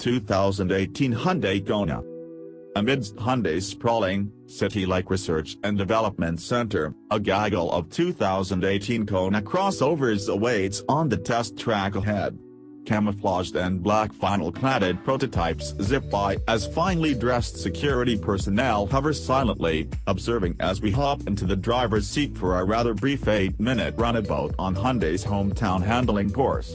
2018 Hyundai Kona. Amidst Hyundai's sprawling, city-like research and development center, a gaggle of 2018 Kona crossovers awaits on the test track ahead. Camouflaged and black vinyl-cladded prototypes zip by as finely dressed security personnel hover silently, observing as we hop into the driver's seat for a rather brief 8-minute runabout on Hyundai's hometown handling course.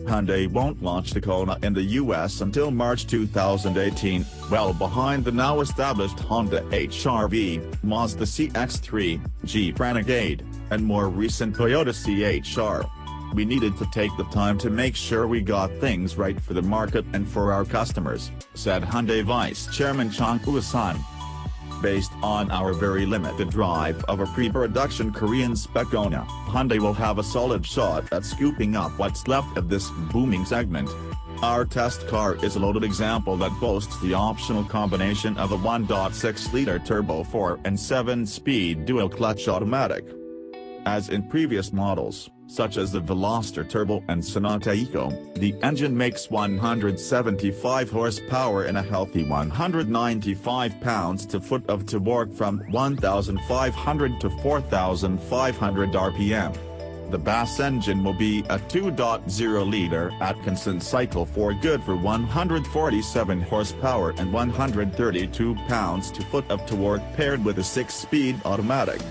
Hyundai won't launch the Kona in the US until March 2018, well behind the now-established Honda HR-V, Mazda CX-3, Jeep Renegade, and more recent Toyota CHR. We needed to take the time to make sure we got things right for the market and for our customers, said Hyundai Vice Chairman Chung Eui-Sun. Based on our very limited drive of a pre-production Korean-spec Kona, Hyundai will have a solid shot at scooping up what's left of this booming segment. Our test car is a loaded example that boasts the optional combination of a 1.6-liter turbo 4 and 7-speed dual-clutch automatic. As in previous models, such as the Veloster Turbo and Sonata Eco, the engine makes 175 horsepower and a healthy 195 pounds-to-foot of torque from 1,500 to 4,500 RPM. The BAS engine will be a 2.0-liter Atkinson cycle 4 good for 147 horsepower and 132 pounds-to-foot of torque paired with a 6-speed automatic.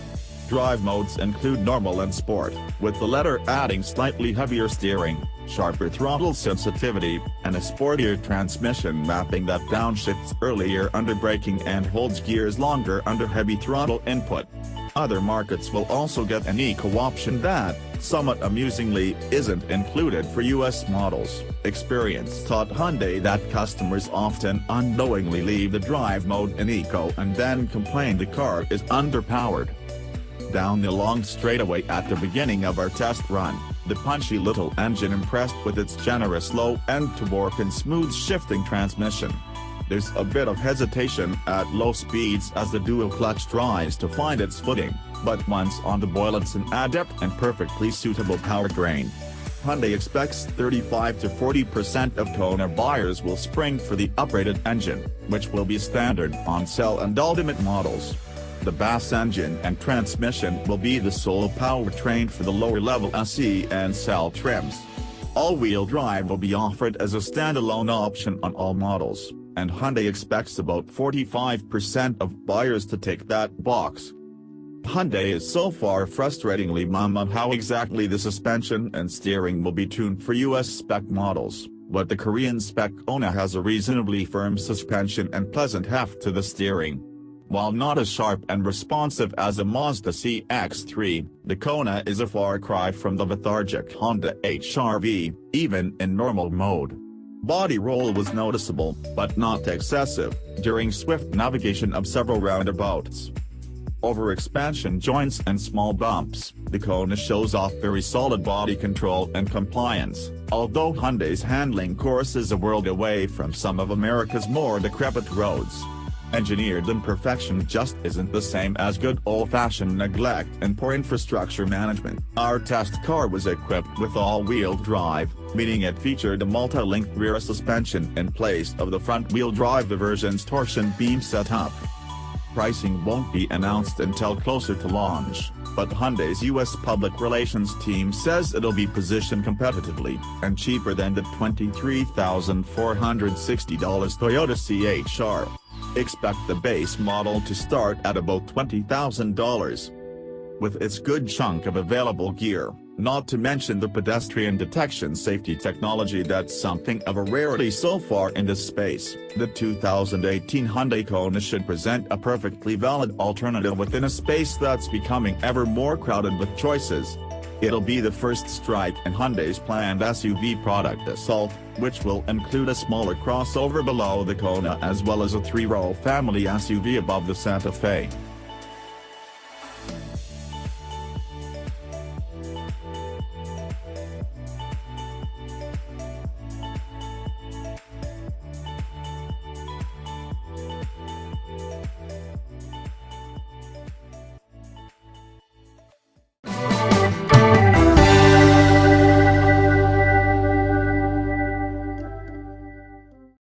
Drive modes include normal and sport, with the latter adding slightly heavier steering, sharper throttle sensitivity, and a sportier transmission mapping that downshifts earlier under braking and holds gears longer under heavy throttle input. Other markets will also get an eco option that, somewhat amusingly, isn't included for US models. Experience taught Hyundai that customers often unknowingly leave the drive mode in eco and then complain the car is underpowered. Down the long straightaway at the beginning of our test run, the punchy little engine impressed with its generous low-end torque and smooth shifting transmission. There's a bit of hesitation at low speeds as the dual clutch tries to find its footing, but once on the boil it's an adept and perfectly suitable powertrain. Hyundai expects 35 to 40% of Kona buyers will spring for the upgraded engine, which will be standard on Cell and Ultimate models. The BAS engine and transmission will be the sole powertrain for the lower-level SE and Cell trims. All-wheel drive will be offered as a standalone option on all models, and Hyundai expects about 45% of buyers to tick that box. Hyundai is so far frustratingly mum on how exactly the suspension and steering will be tuned for US spec models, but the Korean-spec Kona has a reasonably firm suspension and pleasant heft to the steering. While not as sharp and responsive as the Mazda CX-3, the Kona is a far cry from the lethargic Honda HR-V, even in normal mode. Body roll was noticeable, but not excessive, during swift navigation of several roundabouts. Over expansion joints and small bumps, the Kona shows off very solid body control and compliance, although Hyundai's handling course is a world away from some of America's more decrepit roads. Engineered imperfection just isn't the same as good old-fashioned neglect and poor infrastructure management. Our test car was equipped with all-wheel drive, meaning it featured a multi-link rear suspension in place of the front-wheel drive version's torsion beam setup. Pricing won't be announced until closer to launch, but Hyundai's US public relations team says it'll be positioned competitively and cheaper than the $23,460 Toyota CHR. Expect the base model to start at about $20,000. With its good chunk of available gear, not to mention the pedestrian detection safety technology that's something of a rarity so far in this space, the 2018 Hyundai Kona should present a perfectly valid alternative within a space that's becoming ever more crowded with choices. It'll be the first strike in Hyundai's planned SUV product assault, which will include a smaller crossover below the Kona as well as a 3-row family SUV above the Santa Fe.